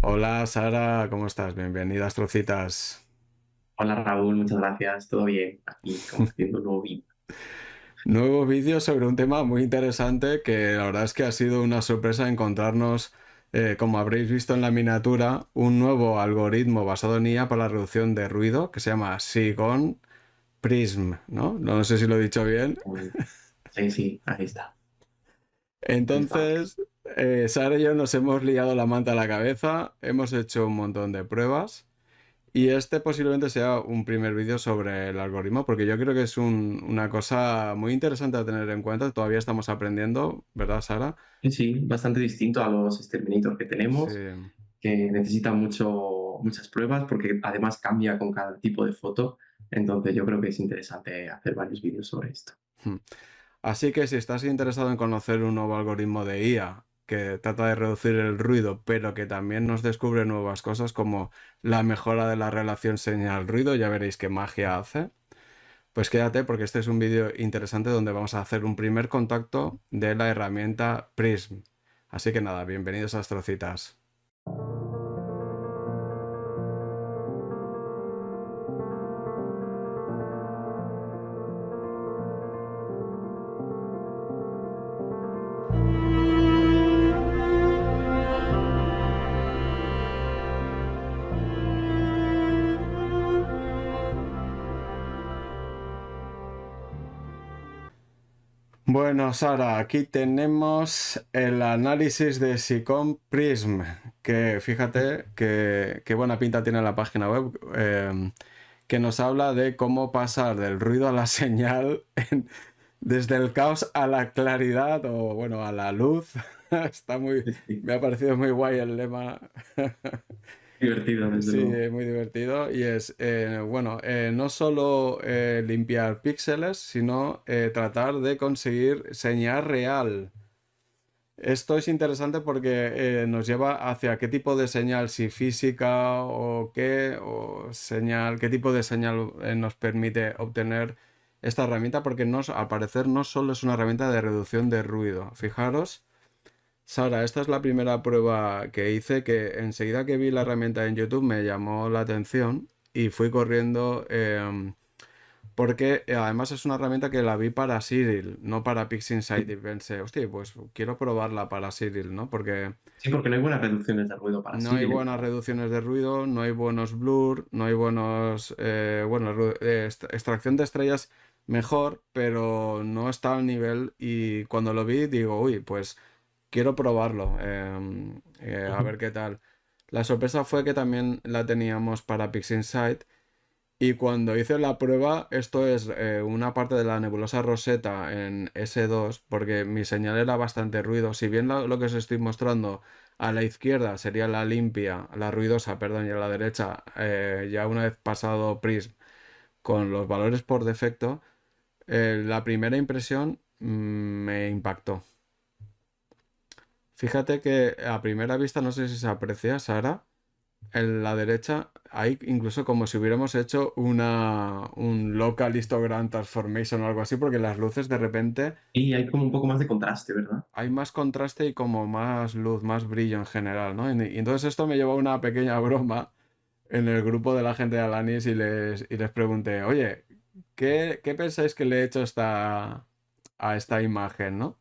Hola Sara, ¿cómo estás? Bienvenida a Astrocitas. Hola Raúl, muchas gracias. ¿Todo bien? Aquí, como haciendo un nuevo vídeo. Nuevo vídeo sobre un tema muy interesante que la verdad es que ha sido una sorpresa encontrarnos, como habréis visto en la miniatura, un nuevo algoritmo basado en IA para la reducción de ruido que se llama Sigon Prism, ¿no? No sé si lo he dicho bien. Sí, sí, ahí está. Está. Entonces, Sara y yo nos hemos liado la manta a la cabeza, hemos hecho un montón de pruebas. Y este posiblemente sea un primer vídeo sobre el algoritmo, porque yo creo que es una cosa muy interesante a tener en cuenta. Todavía estamos aprendiendo, ¿verdad, Sara? Sí, sí, bastante distinto a los exterminator que Sí. tenemos, que necesitan muchas pruebas porque además cambia con cada tipo de foto. Entonces yo creo que es interesante hacer varios vídeos sobre esto. Hmm. Así que si estás interesado en conocer un nuevo algoritmo de IA que trata de reducir el ruido, pero que también nos descubre nuevas cosas como la mejora de la relación señal-ruido, ya veréis qué magia hace. Pues quédate porque este es un vídeo interesante donde vamos a hacer un primer contacto de la herramienta Prism. Así que nada, bienvenidos a Astrocitas. Bueno, Sara, aquí tenemos el análisis de SICOM Prism, que fíjate qué buena pinta tiene la página web, que nos habla de cómo pasar del ruido a la señal desde el caos a la claridad o bueno, a la luz. Sí, sí. Me ha parecido muy guay el lema. Divertido, desde Sí, luego. es muy divertido y es, bueno, no solo limpiar píxeles, sino tratar de conseguir señal real. Esto es interesante porque nos lleva hacia qué tipo de señal, si física o qué, o señal, qué tipo de señal nos permite obtener esta herramienta, porque al parecer no solo es una herramienta de reducción de ruido. Fijaros. Sara, esta es la primera prueba que hice que enseguida que vi la herramienta en YouTube me llamó la atención y fui corriendo porque además es una herramienta que la vi para Cyril, no para PixInsight y pensé, hostia, pues quiero probarla para Cyril, ¿no? Porque Sí, porque no hay buenas reducciones de ruido para no hay Siri. buenas reducciones de ruido, no hay buenos blur, no hay buenos, bueno, extracción de estrellas mejor, pero no está al nivel y cuando lo vi digo, uy, pues quiero probarlo, a ver qué tal. La sorpresa fue que también la teníamos para PixInsight y cuando hice la prueba, esto es una parte de la nebulosa Rosetta en S2, porque mi señal era bastante ruido. Si bien lo que os estoy mostrando a la izquierda sería la limpia, la ruidosa, perdón, y a la derecha, ya una vez pasado Prism con los valores por defecto, la primera impresión me impactó. Fíjate que a primera vista, no sé si se aprecia, Sara, en la derecha hay incluso como si hubiéramos hecho un local histogram transformation o algo así, porque las luces de repente Y hay como un poco más de contraste, ¿verdad? hay más contraste y como más luz, más brillo en general, ¿no? Y entonces esto me llevó a una pequeña broma en el grupo de la gente de Alanis y les pregunté, oye, ¿qué pensáis que le he hecho a esta imagen, ¿no?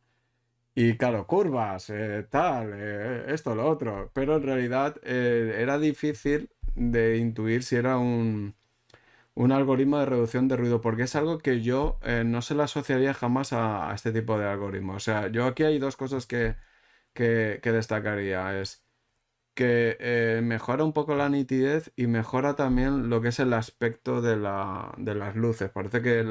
Y claro, curvas, tal, esto, lo otro. Pero en realidad era difícil de intuir si era un algoritmo de reducción de ruido, porque es algo que yo no se lo asociaría jamás a este tipo de algoritmo. O sea, yo aquí hay dos cosas que destacaría. Es que mejora un poco la nitidez y mejora también lo que es el aspecto de las luces. Parece que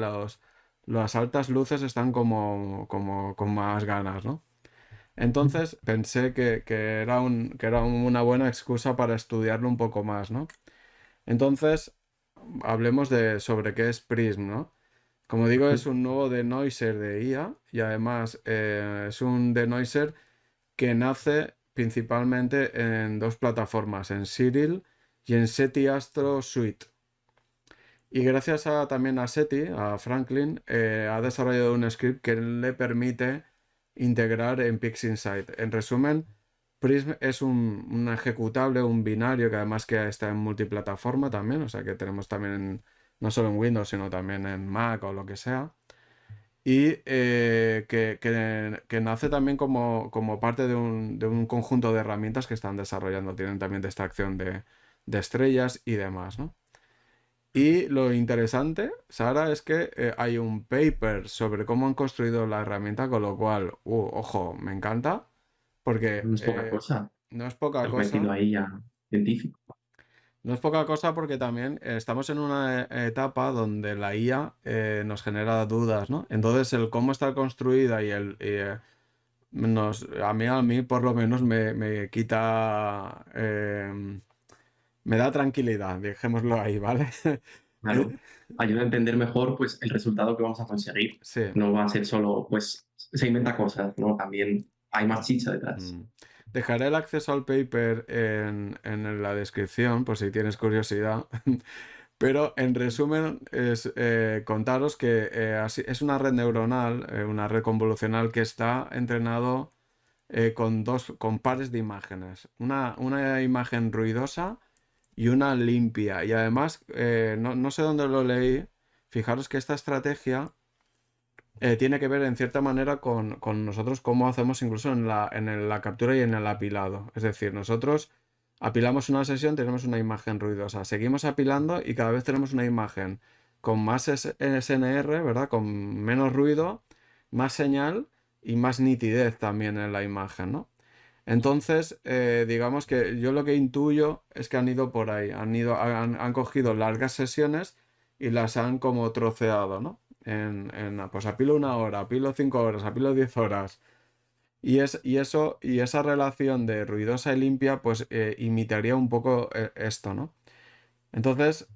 las altas luces están como con más ganas, ¿no? Entonces pensé que era una buena excusa para estudiarlo un poco más, ¿no? Entonces, hablemos sobre qué es Prism, ¿no? Como digo, es un nuevo denoiser de IA y además es un denoiser que nace principalmente en dos plataformas, en Cyril y en SETI Astro Suite. Y gracias también a SETI, a Franklin, ha desarrollado un script que le permite integrar en PixInsight. En resumen, Prism es un ejecutable, un binario que además que está en multiplataforma también, o sea que tenemos también no solo en Windows, sino también en Mac o lo que sea. Y que nace también como parte de un conjunto de herramientas que están desarrollando. Tienen también de extracción de estrellas y demás, ¿no? Y lo interesante, Sara, es que hay un paper sobre cómo han construido la herramienta, con lo cual, ojo, me encanta, porque No es poca cosa. no es Te poca has metido cosa. ahí a científico. No es poca cosa porque también estamos en una etapa donde la IA nos genera dudas, ¿no? Entonces, el cómo está construida a mí por lo menos me quita, me da tranquilidad, dejémoslo ahí, ¿vale? Claro. Ayuda a entender mejor, pues, el resultado que vamos a conseguir. Sí. No va a ser solo, pues, se inventa cosas, ¿no? También hay más chicha detrás. Mm. Dejaré el acceso al paper en la descripción por si tienes curiosidad. Pero en resumen es contaros que es una red neuronal, una red convolucional que está entrenado con pares de imágenes. Una imagen ruidosa y una limpia. Y además, no sé dónde lo leí, fijaros que esta estrategia tiene que ver en cierta manera con nosotros cómo hacemos incluso en la captura y en el apilado. Es decir, nosotros apilamos una sesión, tenemos una imagen ruidosa. Seguimos apilando y cada vez tenemos una imagen con más SNR, ¿verdad? Con menos ruido, más señal y más nitidez también en la imagen, ¿no? Entonces, digamos que yo lo que intuyo es que han ido por ahí, han cogido largas sesiones y las han como troceado, ¿no? Pues apilo 1 hora, apilo 5 horas, apilo 10 horas. Y esa relación de ruidosa y limpia, pues imitaría un poco esto, ¿no? Entonces,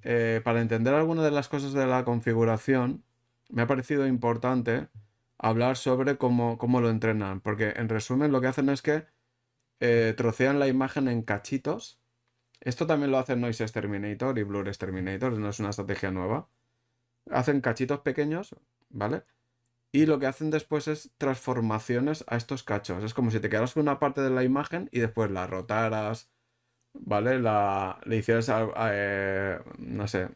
para entender algunas de las cosas de la configuración, me ha parecido importante hablar sobre cómo lo entrenan, porque en resumen lo que hacen es que trocean la imagen en cachitos. Esto también lo hace Noise Exterminator y Blur Exterminator, no es una estrategia nueva. Hacen cachitos pequeños, ¿vale? Y lo que hacen después es transformaciones a estos cachos. Es como si te quedaras con una parte de la imagen y después la rotaras, ¿vale? Le hicieras, no sé,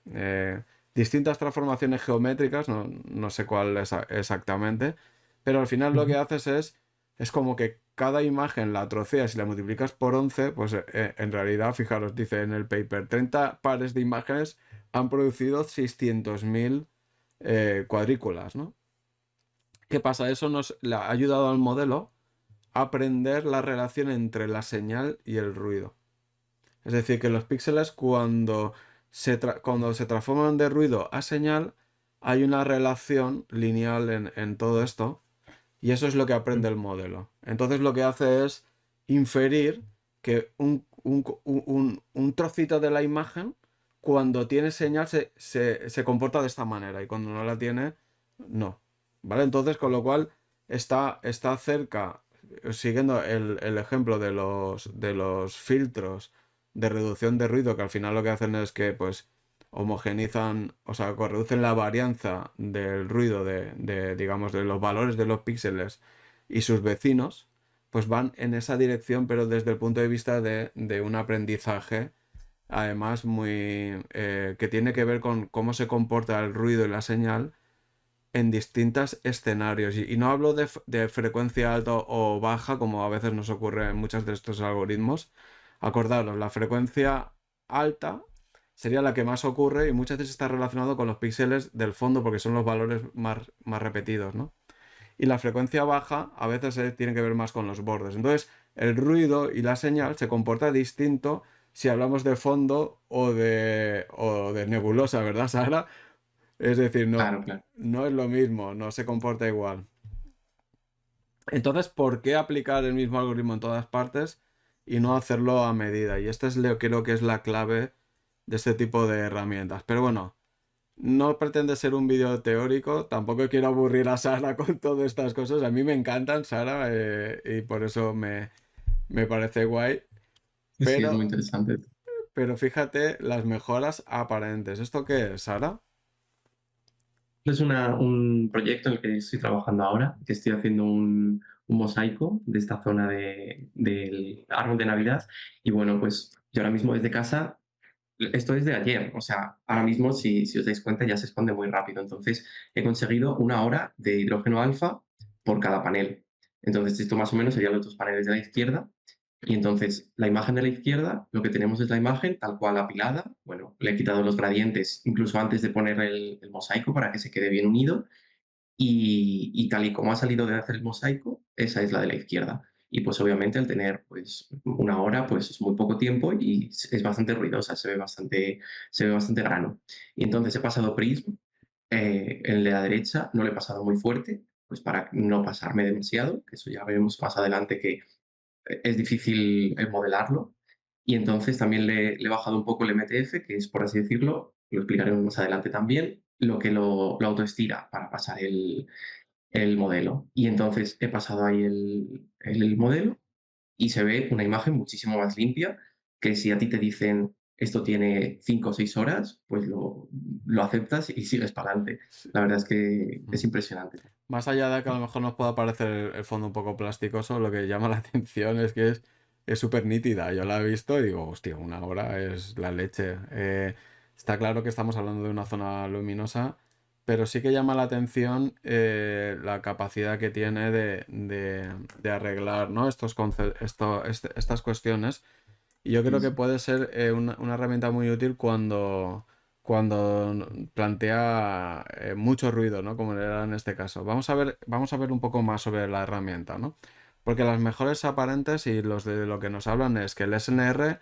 distintas transformaciones geométricas, no sé cuál es exactamente, pero al final lo que Ujú. haces es como que cada imagen la troceas y la multiplicas por 11, pues en realidad, fijaros, dice en el paper, 30 pares de imágenes han producido 600.000 cuadrículas, ¿no? ¿Qué pasa? Eso nos le ha ayudado al modelo a aprender la relación entre la señal y el ruido. Es decir, que los píxeles cuando se transforman de ruido a señal, hay una relación lineal en todo esto y eso es lo que aprende el modelo. Entonces lo que hace es inferir que un trocito de la imagen, cuando tiene señal, se comporta de esta manera y cuando no la tiene, no. ¿Vale? Entonces, con lo cual está cerca, siguiendo el ejemplo de los filtros de reducción de ruido, que al final lo que hacen es que pues homogenizan, o sea, reducen la varianza del ruido digamos, de los valores de los píxeles y sus vecinos, pues van en esa dirección, pero desde el punto de vista de un aprendizaje, además, que tiene que ver con cómo se comporta el ruido y la señal en distintos escenarios. Y no hablo de frecuencia alta o baja, como a veces nos ocurre en muchos de estos algoritmos. Acordaros, la frecuencia alta sería la que más ocurre y muchas veces está relacionado con los píxeles del fondo porque son los valores más repetidos, ¿no? Y la frecuencia baja a veces tiene que ver más con los bordes. Entonces, el ruido y la señal se comporta distinto si hablamos de fondo o de nebulosa, ¿verdad, Sara? Es decir, no, Claro, claro. no es lo mismo, no se comporta igual. Entonces, ¿por qué aplicar el mismo algoritmo en todas partes y no hacerlo a medida? Y esta creo que es la clave de este tipo de herramientas. Pero bueno, no pretende ser un vídeo teórico, tampoco quiero aburrir a Sara con todas estas cosas. A mí me encantan, Sara, y por eso me parece guay. Sí, sí, es muy Pero, interesante. pero fíjate las mejoras aparentes. ¿Esto qué es, Sara? Es un proyecto en el que estoy trabajando ahora, que estoy haciendo un mosaico de esta zona del árbol de Navidad. Y bueno, pues yo ahora mismo desde casa, esto es de ayer, o sea, ahora mismo si os dais cuenta ya se esconde muy rápido. Entonces he conseguido 1 hora de hidrógeno alfa por cada panel. Entonces esto más o menos serían los dos paneles de la izquierda. Y entonces la imagen de la izquierda, lo que tenemos es la imagen tal cual apilada. Bueno, le he quitado los gradientes incluso antes de poner el mosaico para que se quede bien unido. Y tal y como ha salido de hacer el mosaico, esa es la de la izquierda. Y pues obviamente al tener pues 1 hora, pues es muy poco tiempo y es bastante ruidosa, se ve bastante grano. Y entonces he pasado Prism, el de la derecha no le he pasado muy fuerte, pues para no pasarme demasiado, que eso ya veremos más adelante que es difícil modelarlo. Y entonces también le he bajado un poco el MTF, que es, por así decirlo, lo explicaremos más adelante también, lo que lo autoestira para pasar el modelo. Y entonces he pasado ahí el modelo y se ve una imagen muchísimo más limpia, que si a ti te dicen esto tiene 5 o 6 horas, pues lo aceptas y sigues para adelante. Sí. La verdad es que Mm. es impresionante. Más allá de que a lo mejor nos pueda parecer el fondo un poco plasticoso, lo que llama la atención es que es súper nítida. Yo la he visto y digo, hostia, 1 hora es la leche. Está claro que estamos hablando de una zona luminosa, pero sí que llama la atención la capacidad que tiene de arreglar, ¿no? Estas cuestiones. Y yo Sí, creo que sí. puede ser una herramienta muy útil cuando plantea mucho ruido, ¿no? Como era en este caso. Vamos a ver un poco más sobre la herramienta, ¿no? Porque las mejores aparentes y los de lo que nos hablan es que el SNR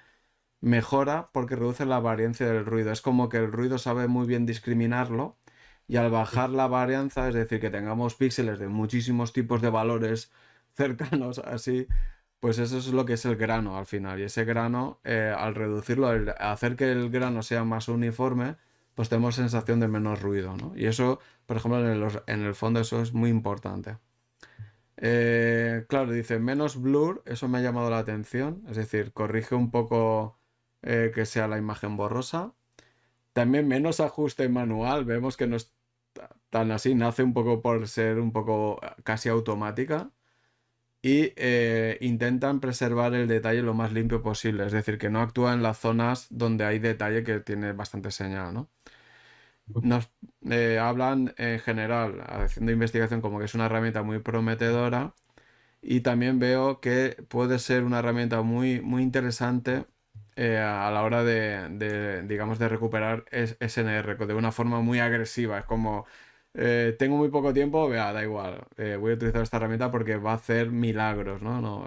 mejora porque reduce la variancia del ruido. Es como que el ruido sabe muy bien discriminarlo y al bajar la varianza, es decir, que tengamos píxeles de muchísimos tipos de valores cercanos así, pues eso es lo que es el grano al final. Y ese grano, al reducirlo, al hacer que el grano sea más uniforme, pues tenemos sensación de menos ruido, ¿no? Y eso, por ejemplo, en el fondo eso es muy importante. Claro, dice menos blur, eso me ha llamado la atención, es decir, corrige un poco que sea la imagen borrosa. También menos ajuste manual, vemos que no es tan así, nace un poco por ser un poco casi automática. Y intentan preservar el detalle lo más limpio posible, es decir, que no actúa en las zonas donde hay detalle que tiene bastante señal, ¿no? Nos hablan en general, haciendo investigación, como que es una herramienta muy prometedora y también veo que puede ser una herramienta muy, muy interesante a la hora digamos, de recuperar SNR de una forma muy agresiva. Es como, tengo muy poco tiempo, vea, da igual, voy a utilizar esta herramienta porque va a hacer milagros, ¿no? No,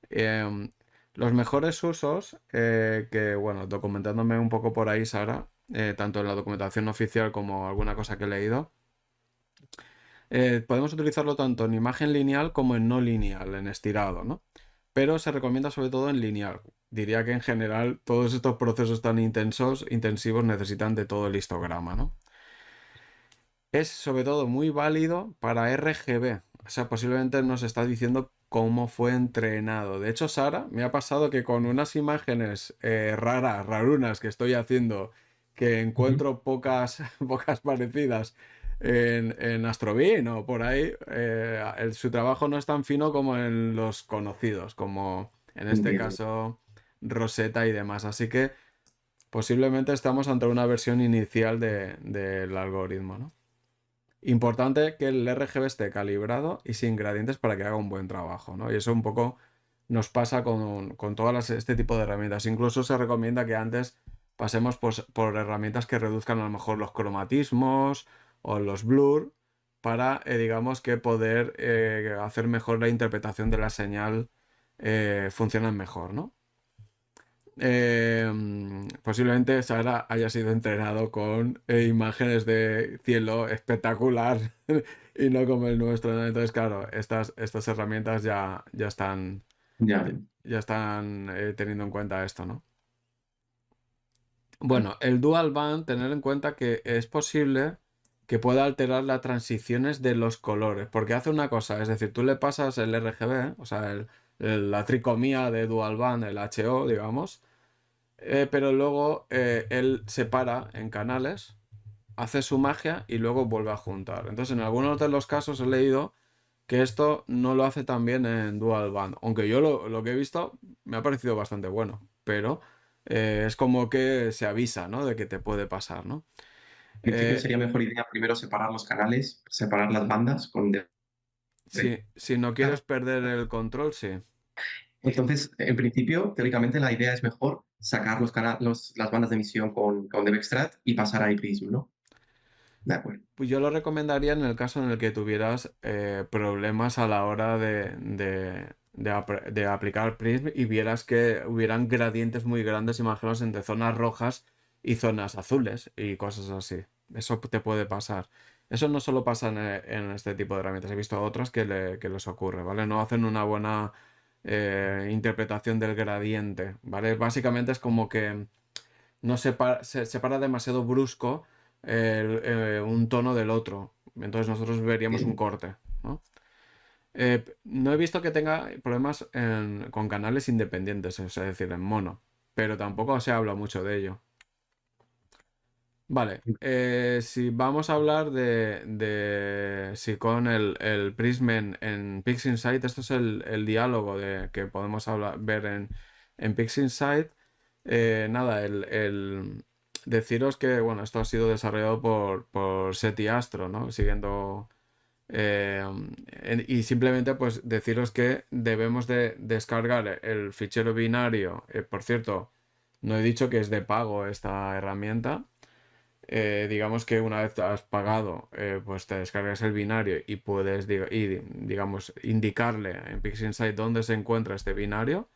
em, los mejores usos, que bueno, documentándome un poco por ahí, Sara, tanto en la documentación oficial como alguna cosa que he leído, podemos utilizarlo tanto en imagen lineal como en no lineal, en estirado, ¿no? Pero se recomienda sobre todo en lineal. Diría que en general todos estos procesos tan intensivos necesitan de todo el histograma, ¿no? Es sobre todo muy válido para RGB. O sea, posiblemente nos está diciendo cómo fue entrenado. De hecho, Sara, me ha pasado que con unas imágenes rarunas que estoy haciendo, que Ujú. encuentro pocas, pocas parecidas en Astrobeam o por ahí, su trabajo no es tan fino como en los conocidos, como en este Entiendo. caso Rosetta y demás. Así que posiblemente estamos ante una versión inicial del algoritmo, ¿no? Importante que el RGB esté calibrado y sin gradientes para que haga un buen trabajo, ¿no? Y eso un poco nos pasa con todas este tipo de herramientas. Incluso se recomienda que antes pasemos por herramientas que reduzcan a lo mejor los cromatismos o los blur para, digamos, que poder hacer mejor la interpretación de la señal, funcionan mejor, ¿no? Posiblemente Sara haya sido entrenado con imágenes de cielo espectacular y no como el nuestro, ¿no? Entonces, claro, estas herramientas ya están, Ya. ya están teniendo en cuenta esto, ¿no? Bueno, el dual band, tener en cuenta que es posible que pueda alterar las transiciones de los colores, porque hace una cosa, es decir, tú le pasas el RGB, o sea, la tricomía de dual band, el HO, digamos. Pero luego él separa en canales, hace su magia y luego vuelve a juntar. Entonces, en algunos de los casos he leído que esto no lo hace tan bien en Dual Band. Aunque yo lo que he visto me ha parecido bastante bueno, pero es como que se avisa, ¿no? De que te puede pasar, ¿no? En principio Eh, sería mejor idea primero separar los canales, separar las bandas con si no quieres perder el control, sí. entonces, en principio, teóricamente la idea es mejor sacar las bandas de emisión con DevExtract y pasar a iPrism, ¿no? De acuerdo. Pues yo lo recomendaría en el caso en el que tuvieras problemas a la hora de aplicar Prism y vieras que hubieran gradientes muy grandes, imaginaos, entre zonas rojas y zonas azules y cosas así. Eso te puede pasar. Eso no solo pasa en este tipo de herramientas. He visto otras que les ocurre, ¿vale? No hacen una buena interpretación del gradiente, ¿vale? Básicamente es como que no se separa demasiado brusco un tono del otro. Entonces nosotros veríamos un Bien. corte, ¿no? No he visto que tenga problemas con canales independientes, es decir, en mono, pero tampoco se habla mucho de ello. Vale, si vamos a hablar si con el Prism en PixInsight, esto es el diálogo que podemos ver en PixInsight. Nada, deciros que, bueno, esto ha sido desarrollado por SETI Astro, ¿no? Siguiendo. eh, y simplemente, pues, deciros que debemos de descargar el fichero binario. Por cierto, no he dicho que es de pago esta herramienta. Digamos que una vez has pagado, pues te descargas el binario y puedes, digamos, indicarle en PixInsight dónde se encuentra este binario.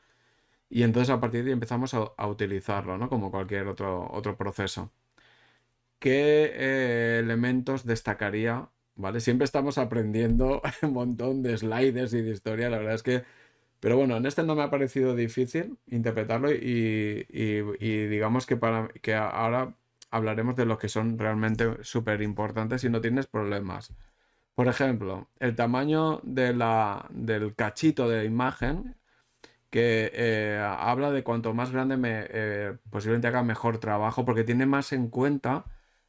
Y entonces a partir de ahí empezamos a utilizarlo, ¿no? Como cualquier otro proceso. ¿Qué elementos destacaría? ¿Vale? Siempre estamos aprendiendo un montón de sliders y de historia, la verdad es que... Pero bueno, en este no me ha parecido difícil interpretarlo y digamos que ahora hablaremos de los que son realmente súper importantes y no tienes problemas. Por ejemplo, el tamaño del cachito de imagen que habla de cuanto más grande posiblemente haga mejor trabajo porque tiene más en cuenta,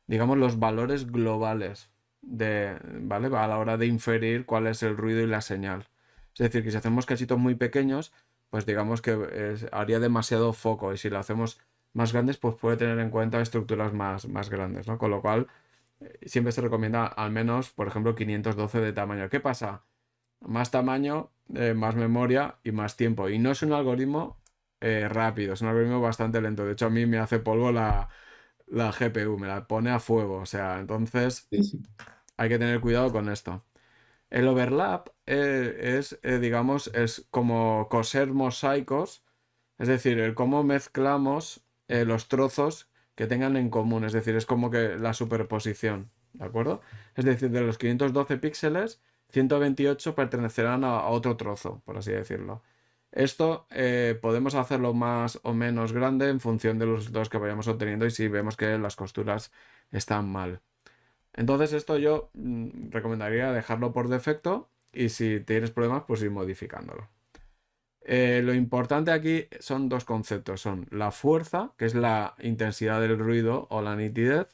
digamos, los valores globales ¿vale? A la hora de inferir cuál es el ruido y la señal. Es decir, que si hacemos cachitos muy pequeños, pues digamos que haría demasiado foco y si lo hacemos más grandes, pues puede tener en cuenta estructuras más grandes, ¿no? Con lo cual, siempre se recomienda al menos, por ejemplo, 512 de tamaño. ¿Qué pasa? Más tamaño, más memoria y más tiempo. Y no es un algoritmo rápido, es un algoritmo bastante lento. De hecho, a mí me hace polvo la GPU, me la pone a fuego. O sea, entonces Sí, sí. hay que tener cuidado con esto. El overlap digamos, es como coser mosaicos, es decir, el cómo mezclamos los trozos que tengan en común, es decir, es como que la superposición, ¿de acuerdo? Es decir, de los 512 píxeles, 128 pertenecerán a otro trozo, por así decirlo. Esto podemos hacerlo más o menos grande en función de los resultados que vayamos obteniendo y si vemos que las costuras están mal. Entonces esto yo recomendaría dejarlo por defecto y si tienes problemas pues ir modificándolo. Lo importante aquí son dos conceptos, son la fuerza, que es la intensidad del ruido o la nitidez,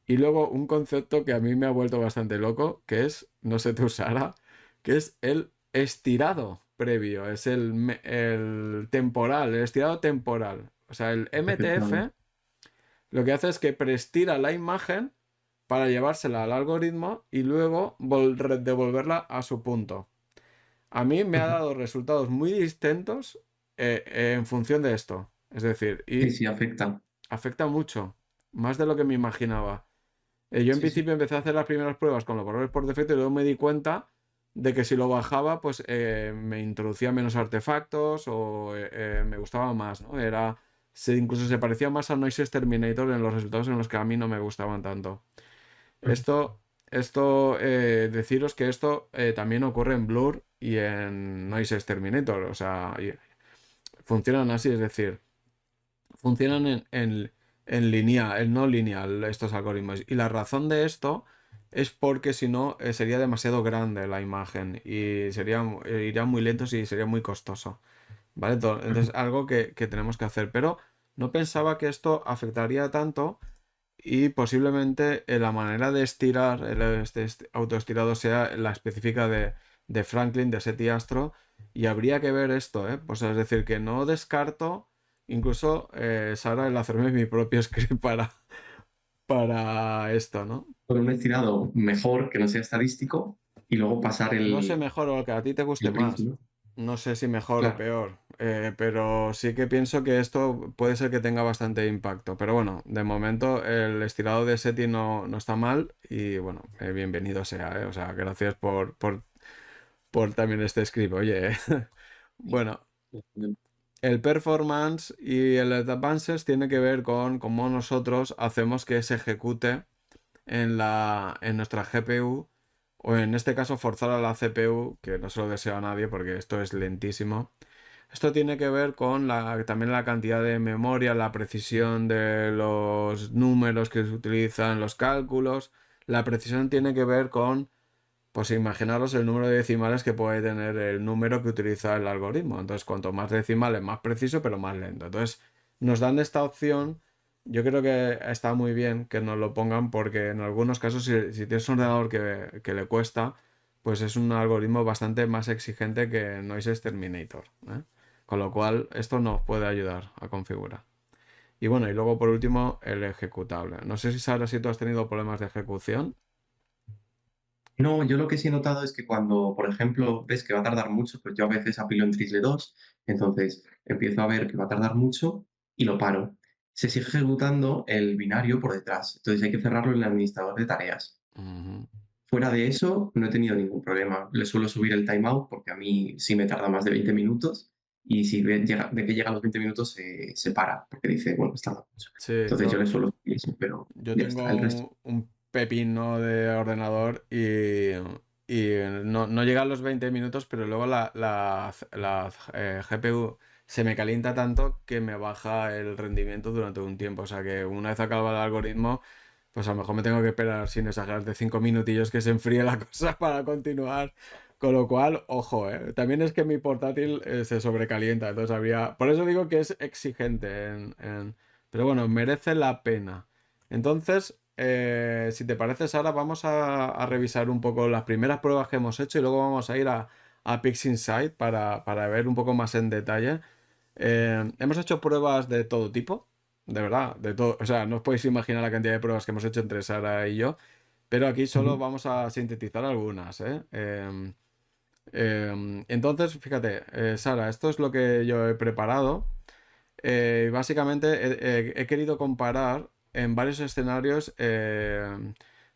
y luego un concepto que a mí me ha vuelto bastante loco, que es, no sé tú Sara, que es el estirado previo, es el temporal, el estirado temporal. O sea, el Efectivamente. MTF lo que hace es que preestira la imagen para llevársela al algoritmo y luego devolverla a su punto. A mí me ha Ujú. dado resultados muy distintos en función de esto. Es decir, Sí, y sí, afecta. afecta mucho, más de lo que me imaginaba. Yo en Sí, sí. principio empecé a hacer las primeras pruebas con los valores por defecto y luego me di cuenta de que si lo bajaba, pues me introducía menos artefactos o me gustaba más, ¿no? Incluso se parecía más a Noise Terminator en los resultados en los que a mí no me gustaban tanto. Ujú. Esto, deciros que esto también ocurre en Blur y en Noise Terminator, o sea, funcionan así, es decir, funcionan en lineal, en no lineal estos algoritmos. Y la razón de esto es porque si no sería demasiado grande la imagen y iría muy lentos y sería muy costoso. ¿Vale? Entonces, Ujú. algo que tenemos que hacer. Pero no pensaba que esto afectaría tanto y posiblemente la manera de estirar este autoestirado sea la específica de Franklin, de SETI Astro, y habría que ver esto, ¿eh? Pues es decir, que no descarto incluso, Sara, el hacerme mi propio script para esto, ¿no? Con un estirado mejor, que no sea estadístico, y luego pasar No sé mejor o que a ti te guste el más. prisma. No sé si mejor o Claro, peor, pero sí que pienso que esto puede ser que tenga bastante impacto. Pero bueno, de momento el estirado de SETI no está mal y bueno, bienvenido sea, ¿eh? O sea, gracias por también este script. Oye, bueno, el performance y el advances tiene que ver con cómo nosotros hacemos que se ejecute en nuestra GPU, o en este caso forzar a la CPU, que no se lo deseo a nadie porque esto es lentísimo. Esto tiene que ver con también la cantidad de memoria, la precisión de los números que se utilizan, los cálculos. La precisión tiene que ver con, pues imaginaros el número de decimales que puede tener el número que utiliza el algoritmo. Entonces, cuanto más decimales, más preciso, pero más lento. Entonces, nos dan esta opción. Yo creo que está muy bien que nos lo pongan porque en algunos casos, si tienes un ordenador que le cuesta, pues es un algoritmo bastante más exigente que Noise Exterminator, ¿eh? Con lo cual, esto nos puede ayudar a configurar. Y bueno, y luego por último, el ejecutable. No sé si Sara, si tú has tenido problemas de ejecución. no, yo lo que sí he notado es que cuando, por ejemplo, ves que va a tardar mucho, pues yo a veces apilo en Trisle 2, entonces empiezo a ver que va a tardar mucho y lo paro. Se sigue ejecutando el binario por detrás, entonces hay que cerrarlo en el administrador de tareas. Ujú. Fuera de eso, no he tenido ningún problema. Le suelo subir el timeout porque a mí sí me tarda más de 20 minutos y si ve que llega a los 20 minutos se para porque dice, bueno, está tardando mucho. Sí, Entonces yo le suelo subir eso, pero yo ya está. tengo El resto. un pepino de ordenador y no llega a los 20 minutos, pero luego la GPU se me calienta tanto que me baja el rendimiento durante un tiempo. O sea que una vez acaba el algoritmo, pues a lo mejor me tengo que esperar, sin exagerar, de 5 minutillos que se enfríe la cosa para continuar. Con lo cual, ojo, también es que mi portátil se sobrecalienta. Entonces habría. Por eso digo que es exigente pero bueno, merece la pena. Entonces, si te parece, Sara, vamos a revisar un poco las primeras pruebas que hemos hecho y luego vamos a ir a PixInsight para ver un poco más en detalle. Hemos hecho pruebas de todo tipo, de verdad, de todo. O sea, no os podéis imaginar la cantidad de pruebas que hemos hecho entre Sara y yo, pero aquí solo Ujú. vamos a sintetizar algunas, ¿eh? Entonces, fíjate, Sara, esto es lo que yo he preparado. Básicamente he querido comparar en varios escenarios,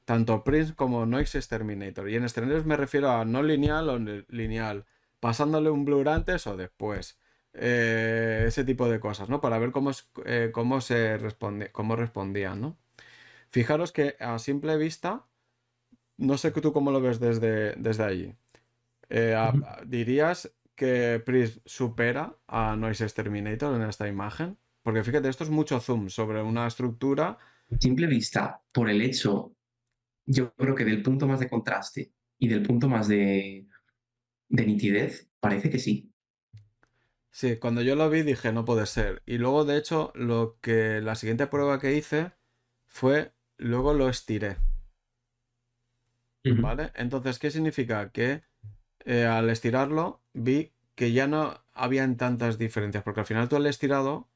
tanto Prince como Noise Exterminator. Y en escenarios me refiero a no lineal o lineal, pasándole un blur antes o después. Ese tipo de cosas, ¿no? Para ver cómo cómo respondían, ¿no? Fijaros que a simple vista, no sé que tú cómo lo ves desde allí. Ujú. ¿Dirías que Priest supera a Noise Exterminator en esta imagen? Porque fíjate, esto es mucho zoom sobre una estructura. A simple vista, por el hecho, yo creo que del punto más de contraste y del punto más de nitidez, parece que sí. Sí, cuando yo lo vi dije, no puede ser. Y luego, de hecho, la siguiente prueba que hice fue, luego lo estiré, Ujú. ¿vale? Entonces, ¿qué significa? Que al estirarlo vi que ya no habían tantas diferencias, porque al final tú al estirado,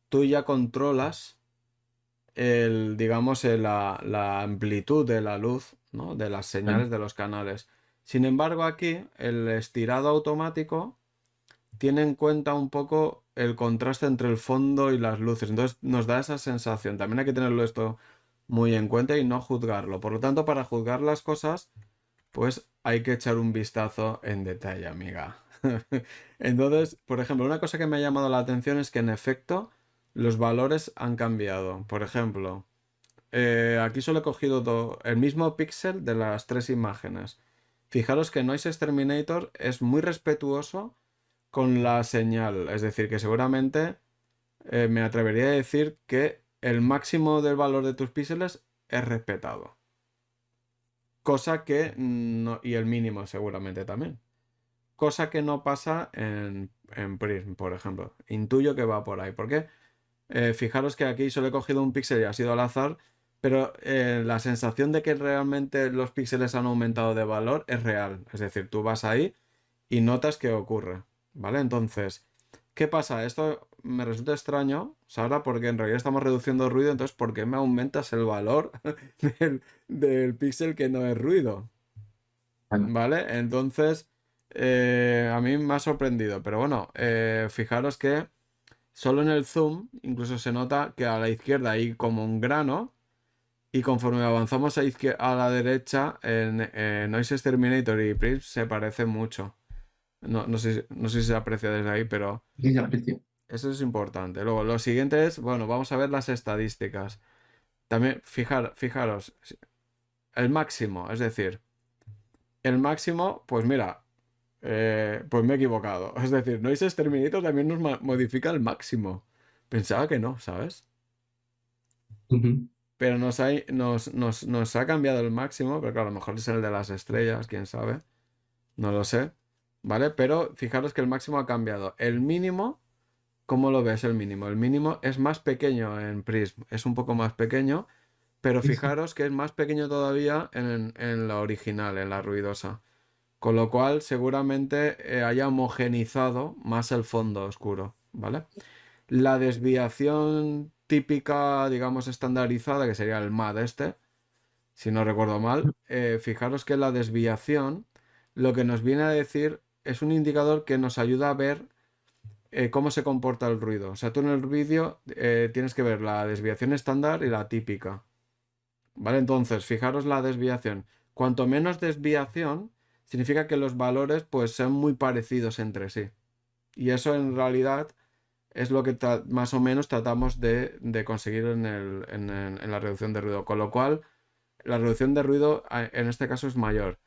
tú ya controlas digamos, la amplitud de la luz, ¿no? De las Claro. señales de los canales. Sin embargo, aquí el estirado automático tiene en cuenta un poco el contraste entre el fondo y las luces. Entonces nos da esa sensación. También hay que tenerlo esto muy en cuenta y no juzgarlo. Por lo tanto, para juzgar las cosas, pues hay que echar un vistazo en detalle, amiga. Entonces, por ejemplo, una cosa que me ha llamado la atención es que en efecto los valores han cambiado. Por ejemplo, aquí solo he cogido el mismo píxel de las tres imágenes. Fijaros que Noise Exterminator es muy respetuoso con la señal. Es decir, que seguramente me atrevería a decir que el máximo del valor de tus píxeles es respetado. Cosa que no, y el mínimo seguramente también. Cosa que no pasa en Prism, por ejemplo. Intuyo que va por ahí. ¿Por qué? Fijaros que aquí solo he cogido un píxel y ha sido al azar, pero la sensación de que realmente los píxeles han aumentado de valor es real. Es decir, tú vas ahí y notas que ocurre, ¿vale? Entonces, ¿qué pasa? Esto me resulta extraño, Sara, porque en realidad estamos reduciendo ruido, entonces ¿por qué me aumentas el valor del píxel que no es ruido? Vale. ¿Vale? Entonces, a mí me ha sorprendido, pero bueno, fijaros que solo en el zoom incluso se nota que a la izquierda hay como un grano y conforme avanzamos a la derecha, en Noise Exterminator y Prism se parece mucho. No sé si se aprecia desde ahí, pero Sí, se aprecio. eso es importante. Luego, lo siguiente es, bueno, vamos a ver las estadísticas. También, fijaros, el máximo, es decir, el máximo, pues mira, pues me he equivocado. Es decir, Noise Exterminator también nos modifica el máximo. Pensaba que no, ¿sabes? Ujú. Pero nos ha cambiado el máximo, pero claro, a lo mejor es el de las estrellas, quién sabe. No lo sé. ¿Vale? Pero fijaros que el máximo ha cambiado. El mínimo, ¿cómo lo ves el mínimo? El mínimo es más pequeño en Prism, es un poco más pequeño, pero Sí, sí. fijaros que es más pequeño todavía en la original, en la ruidosa. Con lo cual seguramente haya homogenizado más el fondo oscuro, ¿vale? La desviación típica, digamos, estandarizada, que sería el MAD este, si no recuerdo mal, fijaros que la desviación lo que nos viene a decir es un indicador que nos ayuda a ver cómo se comporta el ruido. O sea, tú en el vídeo tienes que ver la desviación estándar y la típica. ¿Vale? Entonces, fijaros la desviación. Cuanto menos desviación, significa que los valores pues sean muy parecidos entre sí. Y eso en realidad es lo que más o menos tratamos de conseguir en la reducción de ruido. Con lo cual, la reducción de ruido en este caso es mayor.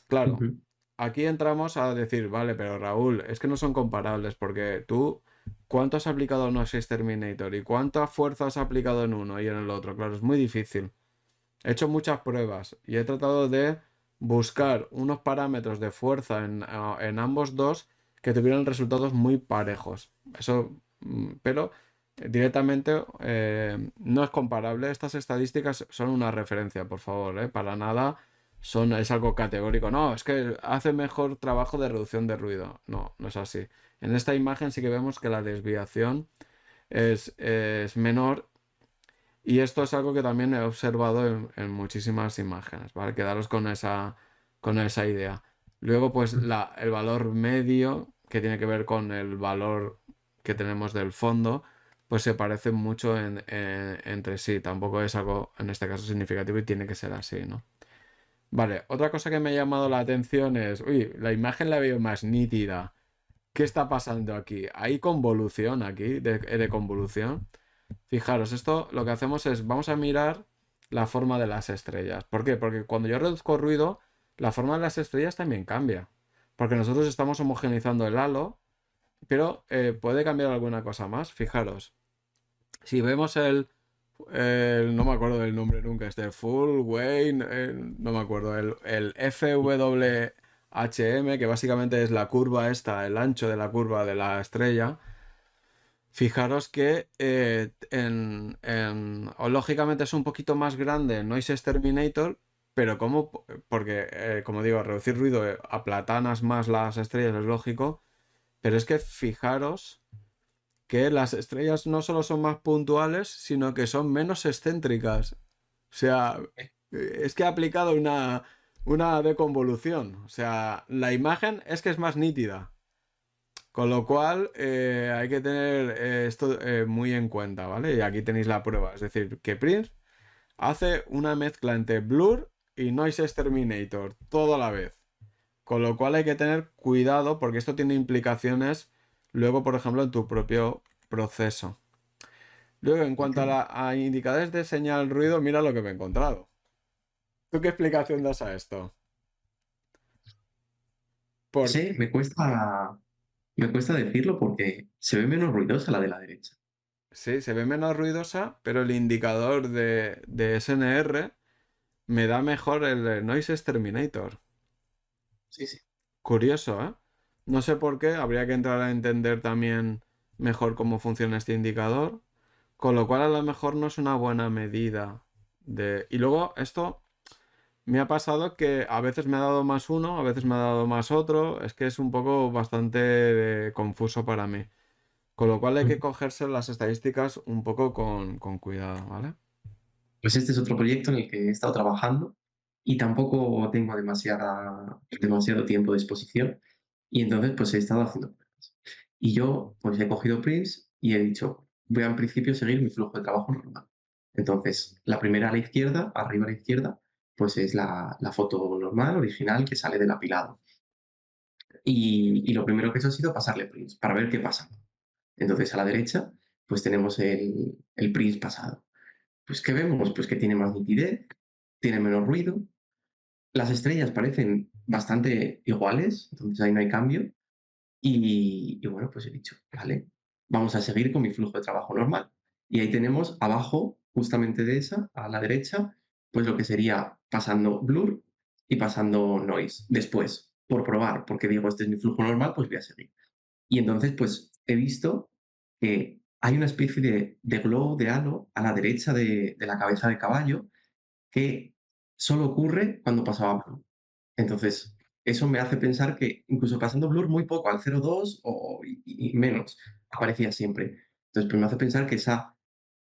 Claro, Ujú. aquí entramos a decir, vale, pero Raúl, es que no son comparables porque tú, ¿cuánto has aplicado en Noise Terminator y cuánta fuerza has aplicado en uno y en el otro? Claro, es muy difícil. He hecho muchas pruebas y he tratado de buscar unos parámetros de fuerza en ambos dos que tuvieran resultados muy parejos. Eso, pero directamente no es comparable. Estas estadísticas son una referencia, por favor, para nada es algo categórico. No, es que hace mejor trabajo de reducción de ruido. No, no es así. En esta imagen sí que vemos que la desviación es menor y esto es algo que también he observado en muchísimas imágenes, ¿vale? Quedaros con esa idea. Luego, pues el valor medio, que tiene que ver con el valor que tenemos del fondo, pues se parecen mucho entre sí. Tampoco es algo, en este caso, significativo y tiene que ser así, ¿no? Vale, otra cosa que me ha llamado la atención es, uy, la imagen la veo más nítida. ¿Qué está pasando aquí? ¿Hay convolución aquí, de convolución? Fijaros, esto lo que hacemos es, vamos a mirar la forma de las estrellas. ¿Por qué? Porque cuando yo reduzco ruido, la forma de las estrellas también cambia. Porque nosotros estamos homogeneizando el halo, pero puede cambiar alguna cosa más. Fijaros, si vemos no me acuerdo del nombre nunca, Full Wayne, no me acuerdo, el FWHM, que básicamente es la curva esta, el ancho de la curva de la estrella. Fijaros que o lógicamente es un poquito más grande en Noise Exterminator, pero como, porque como digo, reducir ruido aplatanas más las estrellas, es lógico, pero es que fijaros que las estrellas no solo son más puntuales, sino que son menos excéntricas. O sea, es que ha aplicado una deconvolución. O sea, la imagen es que es más nítida. Con lo cual hay que tener esto muy en cuenta, ¿vale? Y aquí tenéis la prueba. Es decir, que Prince hace una mezcla entre Blur y Noise Exterminator, todo a la vez. Con lo cual hay que tener cuidado porque esto tiene implicaciones luego, por ejemplo, en tu propio proceso. Luego, en cuanto a indicadores de señal ruido, mira lo que me he encontrado. ¿Tú qué explicación das a esto? Por... Sí, me cuesta decirlo porque se ve menos ruidosa la de la derecha. Sí, se ve menos ruidosa, pero el indicador de SNR me da mejor el de Noise Exterminator. Sí, sí. Curioso, ¿eh? No sé por qué, habría que entrar a entender también mejor cómo funciona este indicador, con lo cual a lo mejor no es una buena medida. Y luego esto me ha pasado que a veces me ha dado más uno, a veces me ha dado más otro. Es que es un poco bastante confuso para mí. Con lo cual hay que cogerse las estadísticas un poco con cuidado, ¿vale? Pues este es otro proyecto en el que he estado trabajando y tampoco tengo demasiado tiempo de exposición y entonces pues he estado haciendo pruebas. Y yo pues he cogido prints y he dicho, voy al principio seguir mi flujo de trabajo normal. Entonces, la primera a la izquierda, arriba a la izquierda, pues es la foto normal, original, que sale del apilado. Y lo primero que he hecho ha sido pasarle prints para ver qué pasa. Entonces, a la derecha, pues tenemos el print pasado. Pues, ¿qué vemos? Pues que tiene más nitidez, tiene menos ruido, las estrellas parecen bastante iguales, entonces ahí no hay cambio. Y bueno, pues he dicho, vale, vamos a seguir con mi flujo de trabajo normal. Y ahí tenemos abajo, justamente de esa, a la derecha, pues lo que sería pasando blur y pasando noise después, por probar, porque digo, este es mi flujo normal, pues voy a seguir. Y entonces, pues he visto que hay una especie de glow, de halo, a la derecha de la cabeza de caballo, que solo ocurre cuando pasaba Blur. Entonces, eso me hace pensar que incluso pasando Blur muy poco, al 0,2 y menos, aparecía siempre. Entonces, pues me hace pensar que esa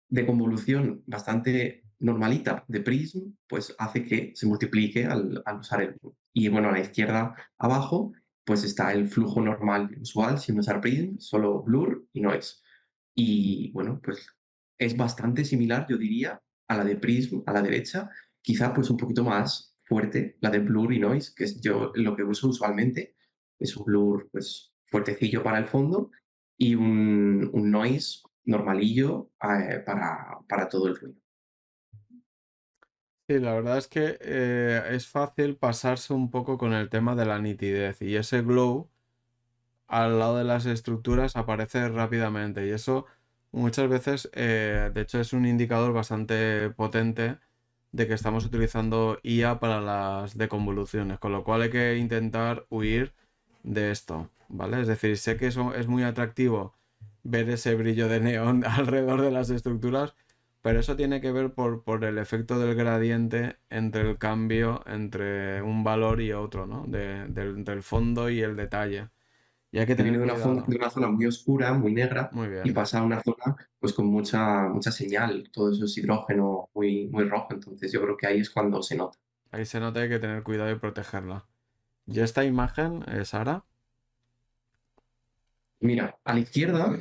deconvolución bastante normalita de Prism, pues hace que se multiplique al usar el Blur. Y bueno, a la izquierda abajo, pues está el flujo normal usual sin usar Prism, solo Blur y Noise. Y bueno, pues es bastante similar, yo diría, a la de Prism a la derecha, quizá pues un poquito más fuerte, la de Blur y Noise, que es yo lo que uso usualmente. Es un Blur pues fuertecillo para el fondo y un Noise normalillo para todo el ruido. Sí, la verdad es que es fácil pasarse un poco con el tema de la nitidez y ese glow al lado de las estructuras aparece rápidamente y eso muchas veces, de hecho, es un indicador bastante potente de que estamos utilizando IA para las deconvoluciones, con lo cual hay que intentar huir de esto, ¿vale? Es decir, sé que eso es muy atractivo ver ese brillo de neón alrededor de las estructuras, pero eso tiene que ver por el efecto del gradiente entre el cambio entre un valor y otro, ¿no? Entre el fondo y el detalle. Y hay que Viene tener de cuidado. una zona muy oscura, muy negra, Muy y bien. pasa a una zona pues con mucha señal, todo eso es hidrógeno muy rojo, entonces yo creo que ahí es cuando se nota. Ahí se nota que hay que tener cuidado y protegerla. Y esta imagen, Sara, Mira, a la izquierda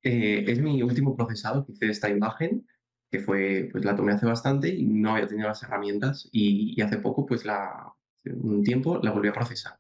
es mi último procesado que hice de esta imagen, que fue, pues la tomé hace bastante y no había tenido las herramientas y hace poco, pues hace un tiempo la volví a procesar.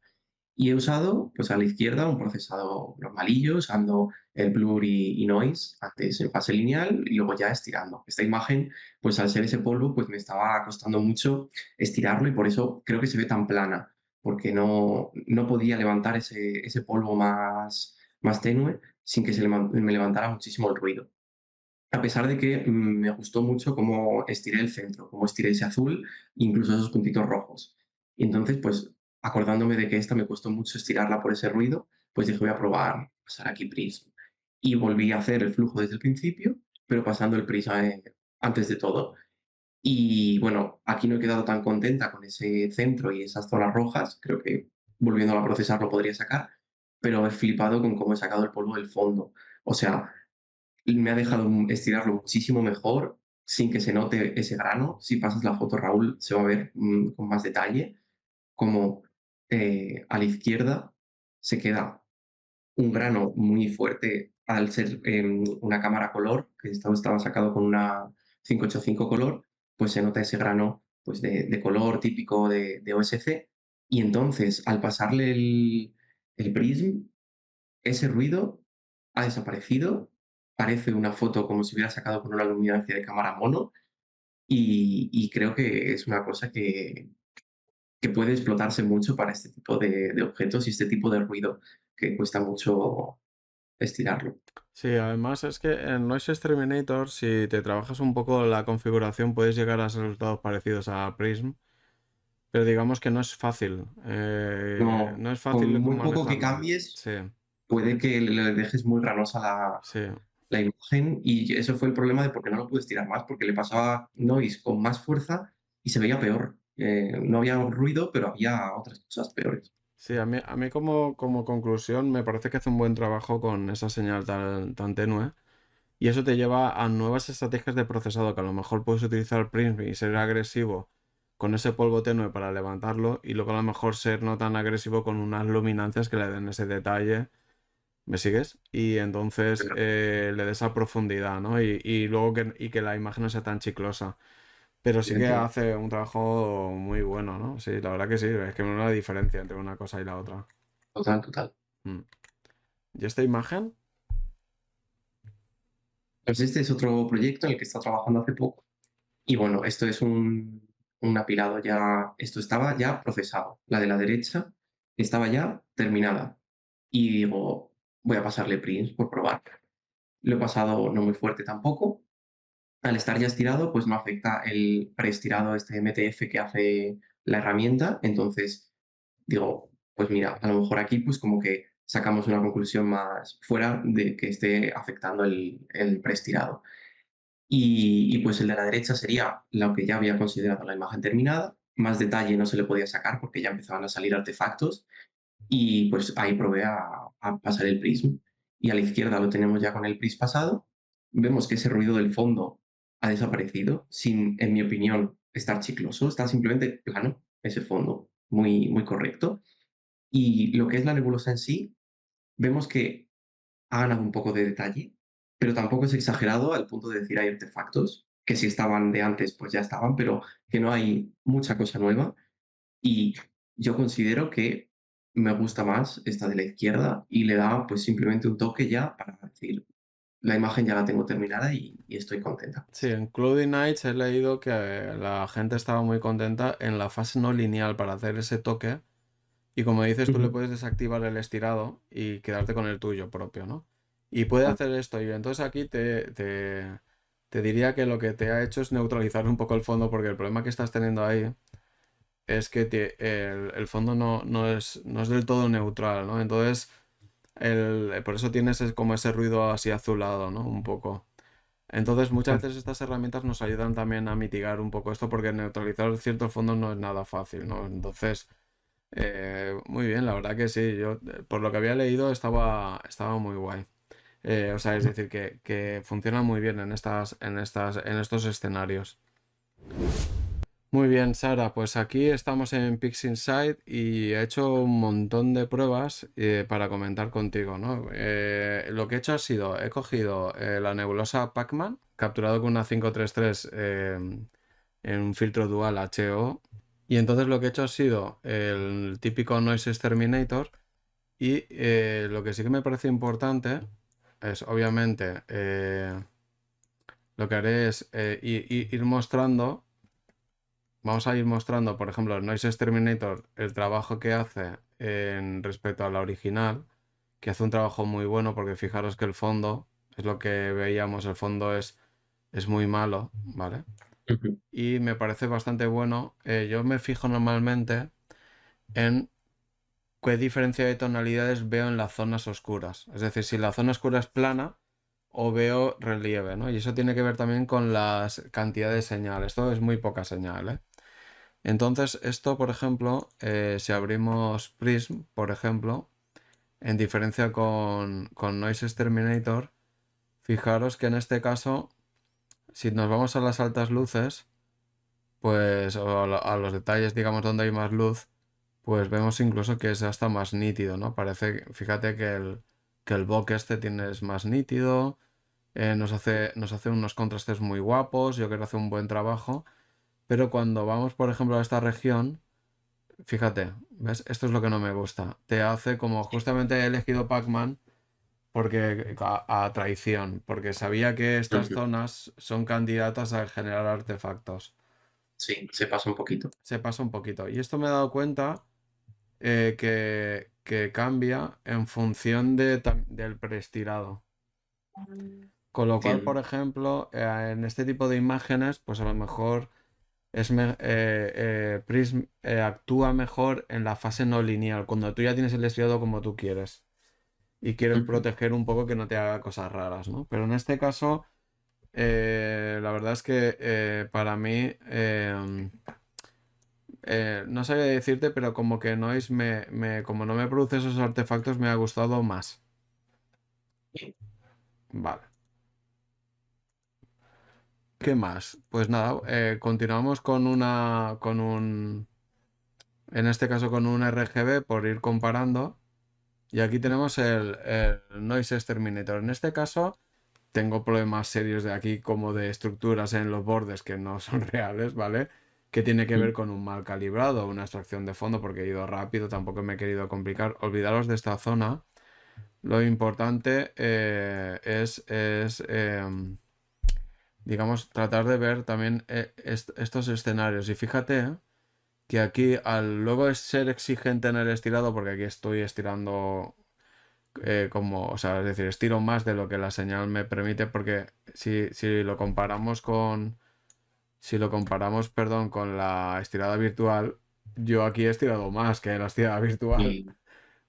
Y he usado, pues a la izquierda, un procesado normalillo, usando el blur y noise, antes en fase lineal y luego ya estirando. Esta imagen, pues al ser ese polvo, pues me estaba costando mucho estirarlo y por eso creo que se ve tan plana, porque no podía levantar ese polvo más tenue sin que me levantara muchísimo el ruido. A pesar de que me gustó mucho cómo estiré el centro, cómo estiré ese azul, incluso esos puntitos rojos. Y entonces, pues, acordándome de que esta me costó mucho estirarla por ese ruido, pues dije, voy a probar pasar aquí Prism. Y volví a hacer el flujo desde el principio, pero pasando el Prism antes de todo. Y bueno, aquí no he quedado tan contenta con ese centro y esas zonas rojas, creo que volviéndolo a procesar lo podría sacar, pero he flipado con cómo he sacado el polvo del fondo. O sea, y me ha dejado estirarlo muchísimo mejor, sin que se note ese grano. Si pasas la foto, Raúl, se va a ver con más detalle, como a la izquierda se queda un grano muy fuerte al ser una cámara color, que estaba sacado con una 585 color, pues se nota ese grano pues de color típico de OSC. Y entonces, al pasarle el prism, ese ruido ha desaparecido, parece una foto como si hubiera sacado con una luminancia de cámara mono y creo que es una cosa que puede explotarse mucho para este tipo de objetos y este tipo de ruido que cuesta mucho estirarlo. sí, además es que en Noise Exterminator, si te trabajas un poco la configuración, puedes llegar a resultados parecidos a Prism, pero digamos que no es fácil. No, No es con fácil muy poco que manejarlo. cambies, Sí, puede que le dejes muy granosa sí. la imagen y eso fue el problema de por qué no lo pude estirar más, porque le pasaba noise con más fuerza y se veía peor. No había ruido, pero había otras cosas peores. Sí, a mí como conclusión me parece que hace un buen trabajo con esa señal tan tenue. Y eso te lleva a nuevas estrategias de procesado, que a lo mejor puedes utilizar Prism y ser agresivo con ese polvo tenue para levantarlo, y luego a lo mejor ser no tan agresivo con unas luminancias que le den ese detalle. ¿Me sigues? Y entonces Pero, le des esa profundidad, ¿no? Y luego que la imagen no sea tan chiclosa. Pero sí que entiendo. hace un trabajo muy bueno, ¿no? Sí, la verdad que sí, es que no hay una diferencia entre una cosa y la otra. Total, total. Mm. ¿Y esta imagen? Pues este es otro proyecto en el que está trabajando hace poco. Y bueno, esto es un apilado ya, esto estaba ya procesado. La de la derecha estaba ya terminada. Y digo, voy a pasarle prints por probar. Lo he pasado no muy fuerte tampoco. Al estar ya estirado, pues no afecta el preestirado, este MTF que hace la herramienta. Entonces, digo, pues mira, a lo mejor aquí pues como que sacamos una conclusión más fuera de que esté afectando el preestirado. Pues el de la derecha sería lo que ya había considerado la imagen terminada. Más detalle no se le podía sacar porque ya empezaban a salir artefactos y pues ahí probé a pasar el prism. Y a la izquierda lo tenemos ya con el prism pasado. Vemos que ese ruido del fondo ha desaparecido sin, en mi opinión, estar chicloso. Está simplemente plano ese fondo, muy, muy correcto. Y lo que es la nebulosa en sí, vemos que ha ganado un poco de detalle, pero tampoco es exagerado al punto de decir hay artefactos, que si estaban de antes, pues ya estaban, pero que no hay mucha cosa nueva. Y yo considero que me gusta más esta de la izquierda y le da pues simplemente un toque ya para decir, la imagen ya la tengo terminada y estoy contenta. Sí, en Cloudy Nights he leído que la gente estaba muy contenta en la fase no lineal para hacer ese toque. Y como dices, tú le Ujú. puedes desactivar el estirado y quedarte con el tuyo propio, ¿no? Y puede Ah, hacer esto. Y entonces aquí te diría que lo que te ha hecho es neutralizar un poco el fondo, porque el problema que estás teniendo ahí es que el fondo no es del todo neutral, ¿no? Entonces, por eso tienes como ese ruido así azulado, ¿no? Un poco. Entonces, muchas ah, veces estas herramientas nos ayudan también a mitigar un poco esto, porque neutralizar ciertos fondos no es nada fácil, ¿no? Entonces, muy bien, la verdad que sí. Yo, por lo que había leído, estaba muy guay. O sea, es decir, que funciona muy bien en estos escenarios. Muy bien, Sara, pues aquí estamos en PixInsight y he hecho un montón de pruebas para comentar contigo, ¿no? Lo que he hecho ha sido, he cogido la nebulosa Pac-Man, capturado con una 533 en un filtro dual HO, y entonces lo que he hecho ha sido el típico Noise Exterminator, y lo que sí que me parece importante es, obviamente, lo que haré es ir mostrando. Vamos a ir mostrando, por ejemplo, el Noise Exterminator, el trabajo que hace en respecto a la original, que hace un trabajo muy bueno, porque fijaros que el fondo, es lo que veíamos, el fondo es muy malo, ¿vale? ujú. Y me parece bastante bueno. Yo me fijo normalmente en qué diferencia de tonalidades veo en las zonas oscuras. Es decir, si la zona oscura es plana o veo relieve, ¿no? Y eso tiene que ver también con las cantidades de señal. Esto es muy poca señal, ¿eh? Entonces, esto, por ejemplo, si abrimos Prism, por ejemplo, en diferencia con Noise Exterminator, fijaros que en este caso, si nos vamos a las altas luces, pues, o a los detalles, digamos, donde hay más luz, pues vemos incluso que es hasta más nítido, ¿no? Parece, fíjate que el bokeh este es más nítido, nos hace unos contrastes muy guapos, yo creo que hace un buen trabajo, pero cuando vamos, por ejemplo, a esta región, fíjate, ¿ves? Esto es lo que no me gusta. Te hace como justamente he elegido Pac-Man porque a traición, porque sabía que estas Ujú. zonas son candidatas a generar artefactos. Sí, se pasa un poquito. Se pasa un poquito. Y esto me he dado cuenta que cambia en función del preestirado. Con lo cual, por Entiendo. ejemplo, en este tipo de imágenes, pues a lo mejor Prism actúa mejor en la fase no lineal, cuando tú ya tienes el estriado como tú quieres. y quieres ujú. proteger un poco que no te haga cosas raras, ¿no? Pero en este caso, la verdad es que para mí, no sabía decirte, pero como que Noise como no me produce esos artefactos, me ha gustado más. Vale. ¿Qué más? Pues nada, continuamos en este caso con un RGB por ir comparando. Y aquí tenemos el Noise Exterminator. En este caso tengo problemas serios de aquí como de estructuras en los bordes que no son reales, ¿vale? Que tiene que ver Mm, con un mal calibrado, una extracción de fondo porque he ido rápido, tampoco me he querido complicar. Olvidaros de esta zona. Lo importante digamos, tratar de ver también estos escenarios. Y fíjate que aquí, al luego es ser exigente en el estirado, porque aquí estoy estirando o sea, es decir, estiro más de lo que la señal me permite, porque si lo comparamos si lo comparamos, perdón, con la estirada virtual, yo aquí he estirado más que en la estirada virtual, Y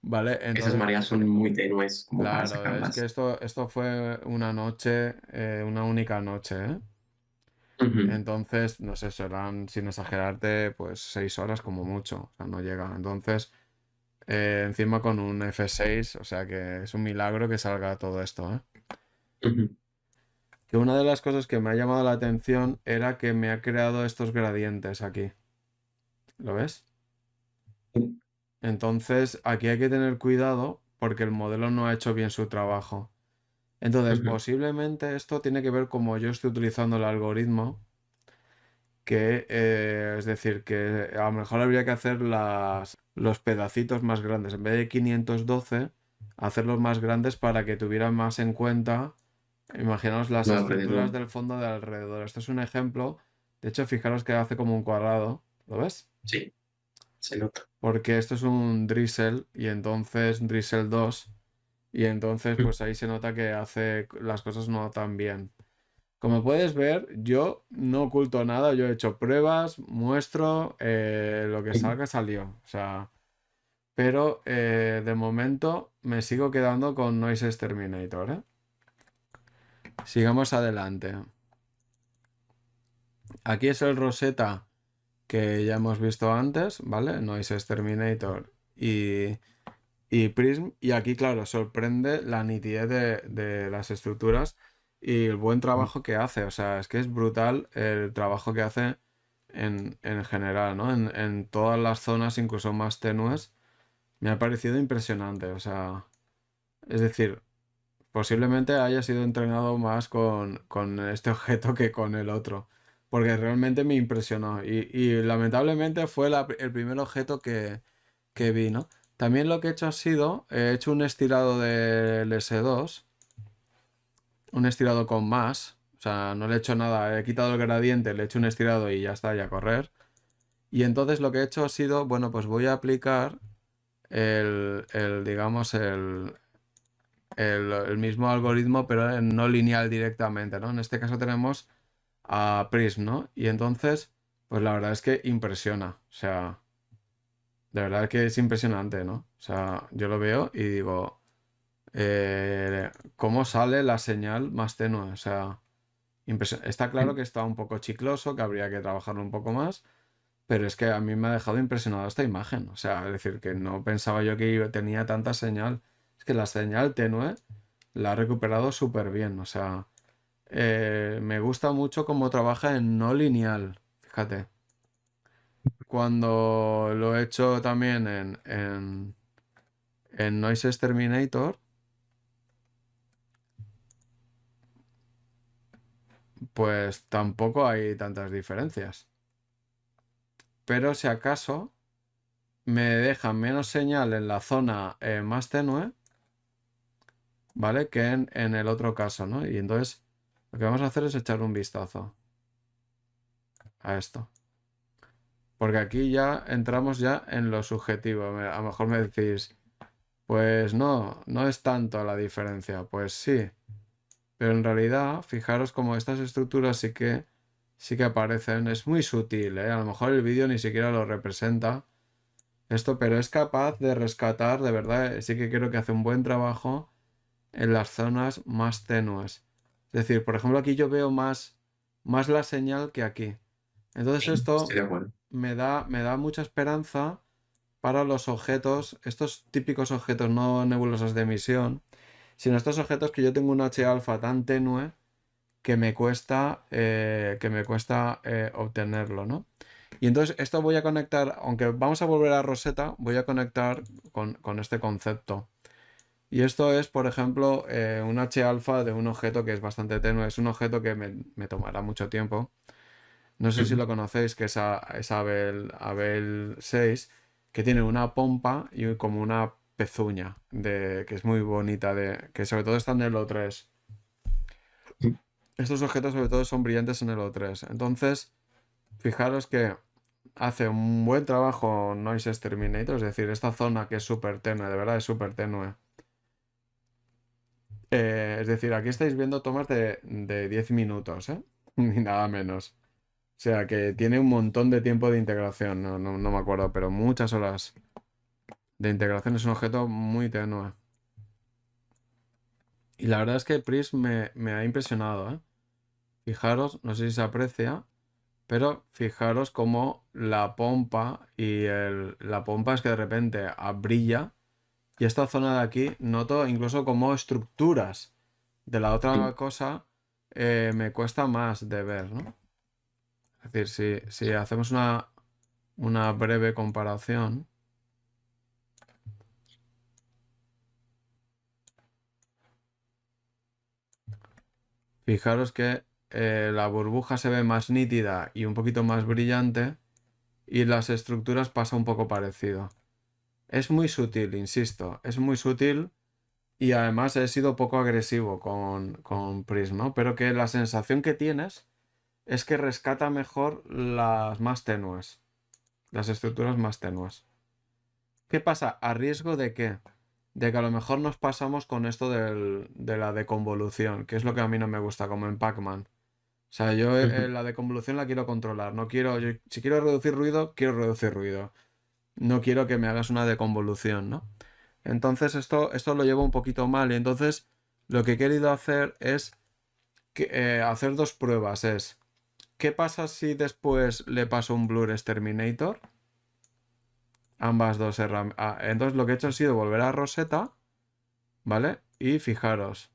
¿vale? esas Entonces, mareas son muy tenues como para claro, es que sacarlas. esto fue una noche, una única noche, ¿eh? Ujú, Entonces, no sé, serán, sin exagerarte, pues 6 horas como mucho, o sea, no llega. Entonces, encima con un F6, o sea que es un milagro que salga todo esto, ¿eh? ujú, Que una de las cosas que me ha llamado la atención era que me ha creado estos gradientes aquí. ¿Lo ves? Entonces, aquí hay que tener cuidado porque el modelo no ha hecho bien su trabajo. Entonces, ujú. posiblemente esto tiene que ver como yo estoy utilizando el algoritmo, que es decir, que a lo mejor habría que hacer los pedacitos más grandes. En vez de 512, hacerlos más grandes para que tuvieran más en cuenta. Imaginaos las No, estructuras alrededor. del fondo de alrededor. Esto es un ejemplo. De hecho, fijaros que hace como un cuadrado. ¿Lo ves? Sí, se nota. Porque esto es un Drizzle y entonces Drizzle 2. Y entonces Mm, pues ahí se nota que hace las cosas no tan bien. Como puedes ver, yo no oculto nada. Yo he hecho pruebas, muestro, lo que mm, salga salió. O sea, pero de momento me sigo quedando con Noise Exterminator, ¿eh? Sigamos adelante. Aquí es el Rosetta que ya hemos visto antes, ¿vale? Noise Exterminator y Prism. Y aquí, claro, sorprende la nitidez de las estructuras y el buen mm, trabajo que hace. O sea, es que es brutal el trabajo que hace en general, ¿no? En todas las zonas, incluso más tenues, me ha parecido impresionante. O sea, es decir, posiblemente haya sido entrenado más con este objeto que con el otro, porque realmente me impresionó y lamentablemente fue el primer objeto que vi, ¿no? También lo que he hecho he hecho un estirado del S2, un estirado con más, o sea, no le he hecho nada, he quitado el gradiente, le he hecho un estirado y ya está, ya a correr. Y entonces lo que he hecho ha sido, bueno, pues voy a aplicar digamos, el mismo algoritmo, pero no lineal directamente, ¿no? En este caso tenemos a Prism, ¿no? Y entonces, pues la verdad es que impresiona. O sea, de verdad que es impresionante, ¿no? O sea, yo lo veo y digo, ¿cómo sale la señal más tenue? O sea, está claro mm. que está un poco chicloso, que habría que trabajarlo un poco más, pero es que a mí me ha dejado impresionado esta imagen. O sea, es decir, que no pensaba yo que tenía tanta señal. Es que la señal tenue la ha recuperado súper bien. O sea, me gusta mucho cómo trabaja en no lineal. Fíjate. Cuando lo he hecho también en Noise Exterminator, pues tampoco hay tantas diferencias. Pero si acaso me deja menos señal en la zona más tenue, ¿vale? Que en el otro caso, ¿no? Y entonces lo que vamos a hacer es echar un vistazo a esto. Porque aquí ya entramos ya en lo subjetivo. A lo mejor me decís, pues no, no es tanto la diferencia. Pues sí, pero en realidad, fijaros como estas estructuras sí que aparecen. Es muy sutil, ¿eh? A lo mejor el vídeo ni siquiera lo representa. esto, pero es capaz de rescatar, de verdad, sí que creo que hace un buen trabajo en las zonas más tenues. Es decir, por ejemplo, aquí yo veo más la señal que aquí. Entonces Sí, estoy esto de acuerdo. me da mucha esperanza para los objetos, estos típicos objetos no nebulosos de emisión, sino estos objetos que yo tengo un H alfa tan tenue que me cuesta obtenerlo, ¿no? Y entonces esto voy a conectar, aunque vamos a volver a Rosetta, voy a conectar con este concepto. Y esto es, por ejemplo, un H alfa de un objeto que es bastante tenue. Es un objeto que me tomará mucho tiempo. No sé si Ujú. lo conocéis, que es Abel 6, que tiene una pompa y como una pezuña, que es muy bonita, que sobre todo está en el O3. Estos objetos sobre todo son brillantes en el O3. Entonces, fijaros que hace un buen trabajo Noise Exterminator, es decir, esta zona que es súper tenue, de verdad es súper tenue. Es decir, aquí estáis viendo tomas de 10 minutos, ¿eh? Ni nada menos. O sea, que tiene un montón de tiempo de integración, no me acuerdo, pero muchas horas de integración. Es un objeto muy tenue. Y la verdad es que Prism me ha impresionado, ¿eh? Fijaros, no sé si se aprecia, pero fijaros cómo la pompa la pompa es que de repente brilla. Y esta zona de aquí noto incluso como estructuras de la Sí. otra cosa me cuesta más de ver, ¿no? Es decir, si hacemos una breve comparación, fijaros que la burbuja se ve más nítida y un poquito más brillante y las estructuras pasa un poco parecido. Es muy sutil, insisto, es muy sutil y además he sido poco agresivo con Prism, ¿no? Pero que la sensación que tienes es que rescata mejor las más tenues, las estructuras más tenues. ¿Qué pasa? ¿A riesgo de qué? De que a lo mejor nos pasamos con esto de la deconvolución, que es lo que a mí no me gusta, como en Pac-Man. O sea, yo Ujú. la deconvolución la quiero controlar. No quiero, si quiero reducir ruido, quiero reducir ruido. No quiero que me hagas una deconvolución, ¿no? Entonces esto lo llevo un poquito mal y entonces lo que he querido hacer es hacer dos pruebas. ¿Qué pasa si después le paso un Blur Exterminator? Ambas dos herramientas. Entonces lo que he hecho ha sido volver a Rosetta, ¿vale? Y fijaros,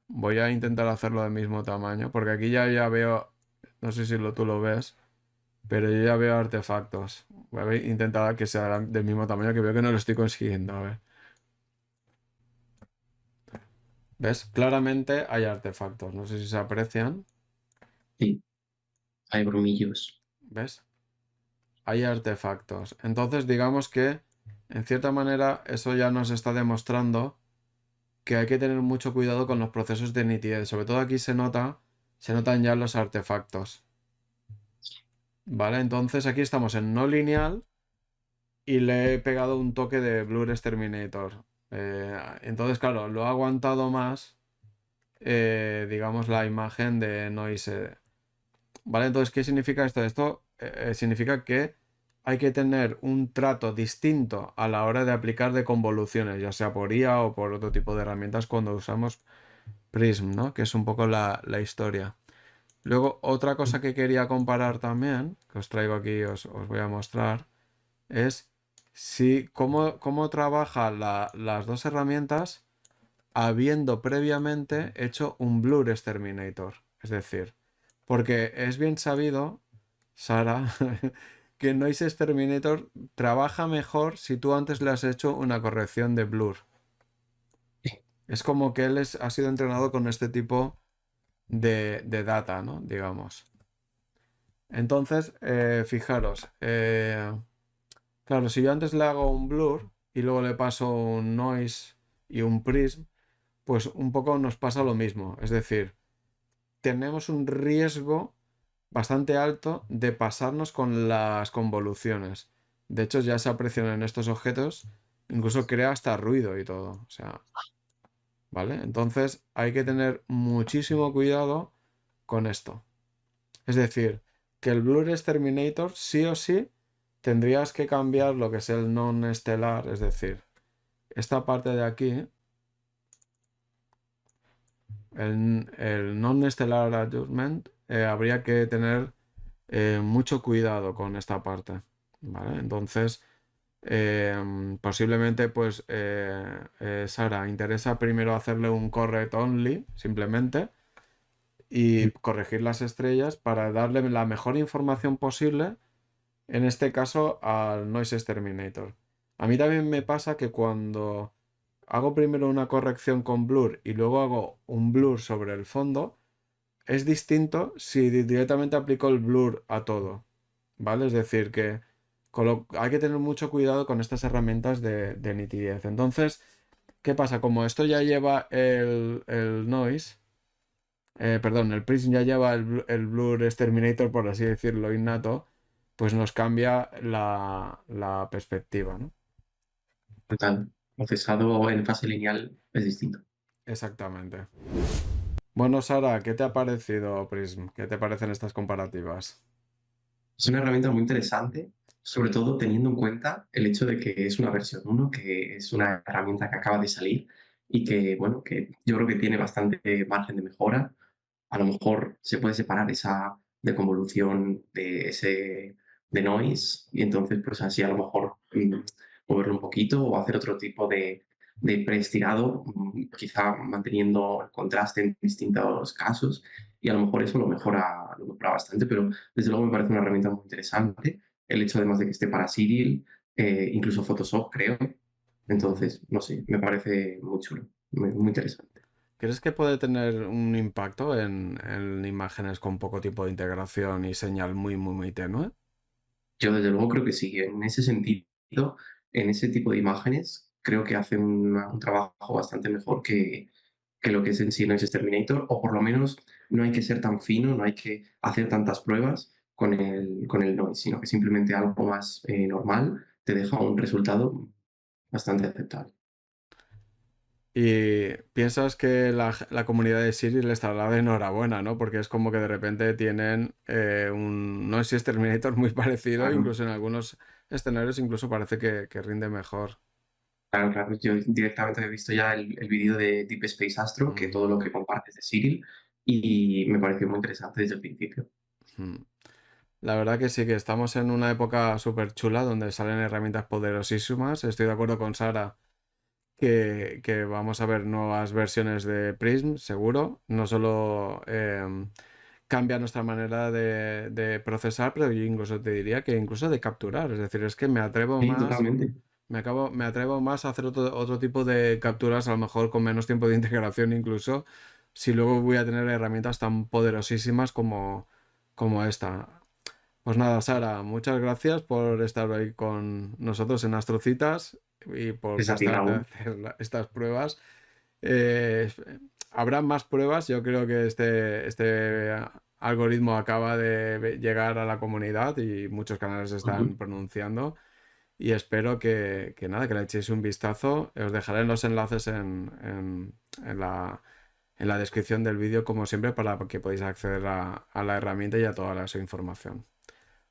voy a intentar hacerlo del mismo tamaño, porque aquí ya veo, no sé si tú lo ves, pero yo ya veo artefactos. Voy a intentar que sea del mismo tamaño, que veo que no lo estoy consiguiendo. A ver. ¿Ves? Claramente hay artefactos. No sé si se aprecian. Sí, hay brumillos. ¿Ves? Hay artefactos. Entonces, digamos que, en cierta manera, eso ya nos está demostrando que hay que tener mucho cuidado con los procesos de nitidez. Sobre todo aquí se notan ya los artefactos. ¿Vale? Entonces aquí estamos en no lineal y le he pegado un toque de Blur Exterminator. Entonces, claro, lo ha aguantado más, digamos, la imagen de Noise. ¿Vale? Entonces, ¿qué significa esto? Esto significa que hay que tener un trato distinto a la hora de aplicar de convoluciones, ya sea por IA o por otro tipo de herramientas cuando usamos Prism, ¿no? Que es un poco la historia. Luego, otra cosa que quería comparar también, que os traigo aquí, os voy a mostrar, es cómo trabaja las dos herramientas habiendo previamente hecho un Blur Exterminator. Es decir, porque es bien sabido, Sara, que Noise Exterminator trabaja mejor si tú antes le has hecho una corrección de blur. Es como que él ha sido entrenado con este tipo de data, ¿no? Digamos. Entonces, fijaros, claro, si yo antes le hago un blur y luego le paso un noise y un prism, pues un poco nos pasa lo mismo. Es decir, tenemos un riesgo bastante alto de pasarnos con las convoluciones. De hecho, ya se aprecian en estos objetos, incluso crea hasta ruido y todo. O sea, ¿vale? Entonces hay que tener muchísimo cuidado con esto. Es decir, que el Blur Exterminator sí o sí tendrías que cambiar lo que es el non-estelar, es decir, esta parte de aquí, el non-stellar adjustment, habría que tener mucho cuidado con esta parte, ¿vale? Entonces, posiblemente, pues, Sara, interesa primero hacerle un correct only, simplemente, y corregir las estrellas para darle la mejor información posible, en este caso, al Noise Exterminator. A mí también me pasa que cuando hago primero una corrección con blur y luego hago un blur sobre el fondo, es distinto si directamente aplico el blur a todo, ¿vale? Es decir, que hay que tener mucho cuidado con estas herramientas de nitidez. Entonces, ¿qué pasa? Como esto ya lleva el noise, perdón, el Prism ya lleva el Blur Exterminator, por así decirlo, innato, pues nos cambia la perspectiva, ¿no? Total. Procesado en fase lineal es distinto. Exactamente. Bueno, Sara, ¿qué te ha parecido Prism? ¿Qué te parecen estas comparativas? Es una herramienta muy interesante, sobre todo teniendo en cuenta el hecho de que es una versión 1, que es una herramienta que acaba de salir y que, bueno, que yo creo que tiene bastante margen de mejora. A lo mejor se puede separar esa deconvolución de ese de noise y entonces, pues así a lo mejor moverlo un poquito o hacer otro tipo de preestirado, quizá manteniendo el contraste en distintos casos y a lo mejor eso lo mejora bastante, pero desde luego me parece una herramienta muy interesante. El hecho además de que esté para Cyril, incluso Photoshop, creo. Entonces, no sé, me parece muy chulo, muy interesante. ¿Crees que puede tener un impacto en imágenes con poco tipo de integración y señal muy tenue? Yo desde luego creo que sí. En ese sentido, en ese tipo de imágenes, creo que hace un trabajo bastante mejor que lo que es en sí Noise Exterminator, o por lo menos no hay que ser tan fino, no hay que hacer tantas pruebas con el noise, sino que simplemente algo más normal te deja un resultado bastante aceptable. Y piensas que la comunidad de Siri les estará de enhorabuena, ¿no? Porque es como que de repente tienen un Noise Terminator muy parecido, Claro, incluso en algunos escenarios incluso parece que rinde mejor. claro, claro. Yo directamente he visto ya el vídeo de Deep Space Astro, que todo Ujú, lo que compartes de Cyril, y me pareció muy interesante desde el principio. ujú. La verdad que sí, que estamos en una época súper chula donde salen herramientas poderosísimas. Estoy de acuerdo con Sara que vamos a ver nuevas versiones de Prism, seguro. No solo cambia nuestra manera de procesar, pero yo incluso te diría que incluso de capturar. Es decir, es que me atrevo Sí, más, totalmente. me atrevo más a hacer otro tipo de capturas, a lo mejor con menos tiempo de integración incluso, si luego voy a tener herramientas tan poderosísimas como esta. Pues nada, Sara, muchas gracias por estar hoy con nosotros en Astrocitas y por Es a ti, prestarte a Raúl. hacer estas pruebas. Eh, Habrá más pruebas. Yo creo que este algoritmo acaba de llegar a la comunidad y muchos canales se Ujú. están pronunciando. Y espero que nada, que le echéis un vistazo. Os dejaré los enlaces en la descripción del vídeo, como siempre, para que podáis acceder a la herramienta y a toda su información.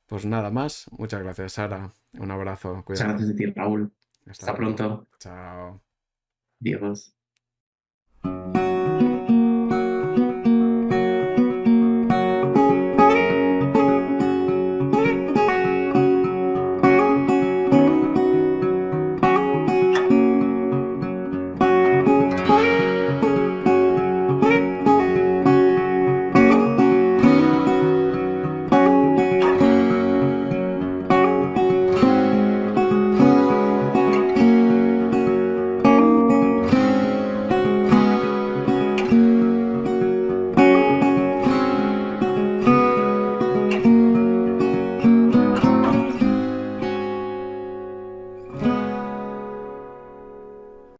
Pues nada más. Muchas gracias, Sara. Un abrazo. Muchas Cuídate. gracias a ti, Raúl. Hasta Hasta luego. pronto. Chao. Adiós.